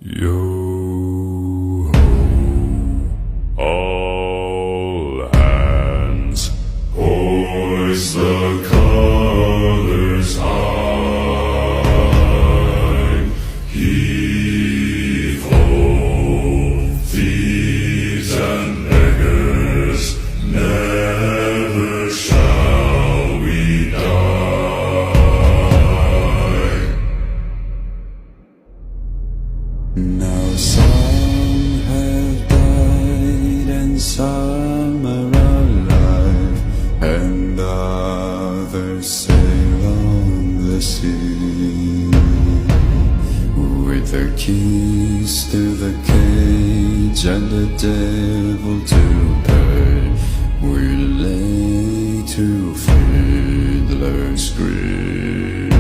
Yo ho, all hands, hoist the colors high. Heave ho, thieves and beggars, never shall we die. Now some have died and some are alive, and others sail on the sea. With the keys to the cage and the devil to pay, we lay to Fiddler's Grave.